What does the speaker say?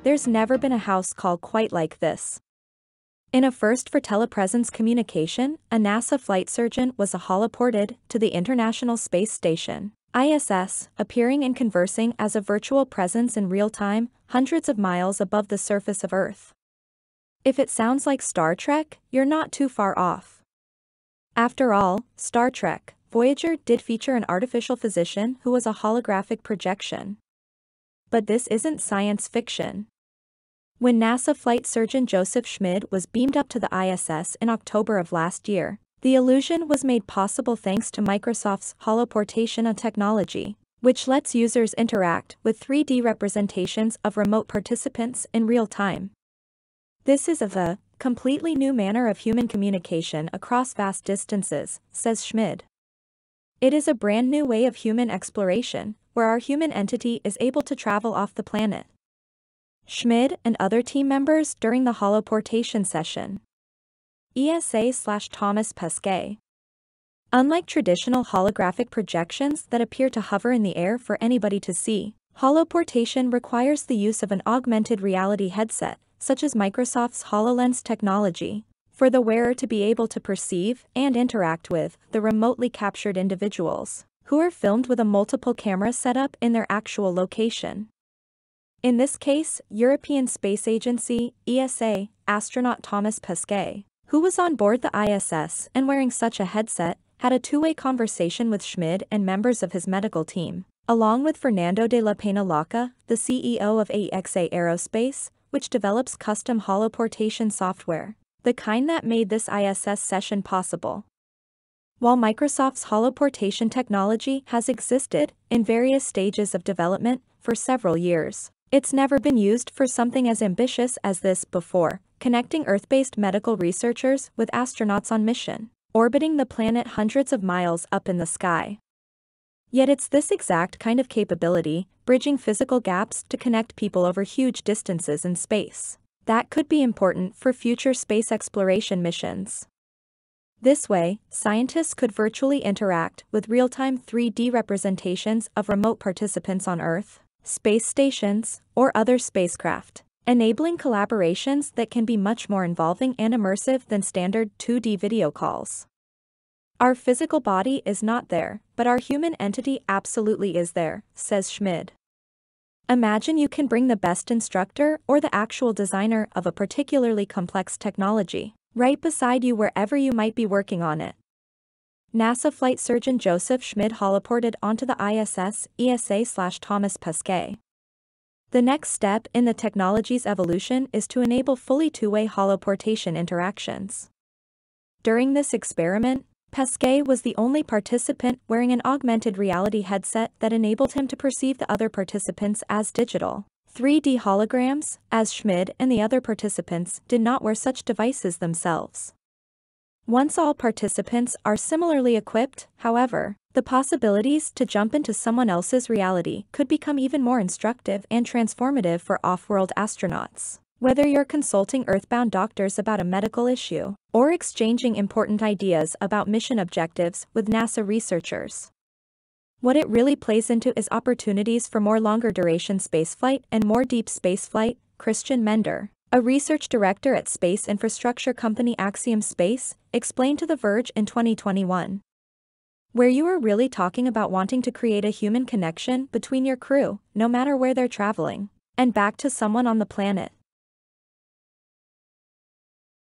There's never been a house call quite like this. In a first for telepresence communication, a NASA flight surgeon was holoported to the International Space Station, ISS, appearing and conversing as a virtual presence in real time, hundreds of miles above the surface of Earth. If it sounds like Star Trek, you're not too far off. After all, Star Trek, Voyager did feature an artificial physician who was a holographic projection. But this isn't science fiction. When NASA flight surgeon Joseph Schmid was beamed up to the ISS in October of last year, the illusion was made possible thanks to Microsoft's Holoportation technology, which lets users interact with 3D representations of remote participants in real time. This is a completely new manner of human communication across vast distances, says Schmid. It is a brand new way of human exploration, where our human entity is able to travel off the planet. Schmid and other team members during the holoportation session. ESA/Thomas Pesquet. Unlike traditional holographic projections that appear to hover in the air for anybody to see, holoportation requires the use of an augmented reality headset, such as Microsoft's HoloLens technology, for the wearer to be able to perceive and interact with the remotely captured individuals, who are filmed with a multiple camera setup in their actual location. In this case, European Space Agency, ESA, astronaut Thomas Pesquet, who was on board the ISS and wearing such a headset, had a two-way conversation with Schmid and members of his medical team, along with Fernando de la Pena Laca, the CEO of AXA Aerospace, which develops custom holoportation software, the kind that made this ISS session possible. While Microsoft's holoportation technology has existed in various stages of development for several years, it's never been used for something as ambitious as this before, connecting Earth-based medical researchers with astronauts on mission, orbiting the planet hundreds of miles up in the sky. Yet it's this exact kind of capability, bridging physical gaps to connect people over huge distances in space, that could be important for future space exploration missions. This way, scientists could virtually interact with real-time 3D representations of remote participants on Earth, space stations, or other spacecraft, enabling collaborations that can be much more involving and immersive than standard 2D video calls. Our physical body is not there, but our human entity absolutely is there, says Schmid. Imagine you can bring the best instructor or the actual designer of a particularly complex technology right beside you wherever you might be working on it. NASA flight surgeon Joseph Schmid holoported onto the ISS, ESA/Thomas Pesquet. The next step in the technology's evolution is to enable fully two-way holoportation interactions. During this experiment, Pesquet was the only participant wearing an augmented reality headset that enabled him to perceive the other participants as digital 3D holograms, as Schmid and the other participants did not wear such devices themselves. Once all participants are similarly equipped, however, the possibilities to jump into someone else's reality could become even more instructive and transformative for off-world astronauts. Whether you're consulting Earthbound doctors about a medical issue, or exchanging important ideas about mission objectives with NASA researchers. What it really plays into is opportunities for more longer-duration spaceflight and more deep spaceflight, Christian Mender, a research director at space infrastructure company Axiom Space, explained to The Verge in 2021. Where you are really talking about wanting to create a human connection between your crew, no matter where they're traveling, and back to someone on the planet.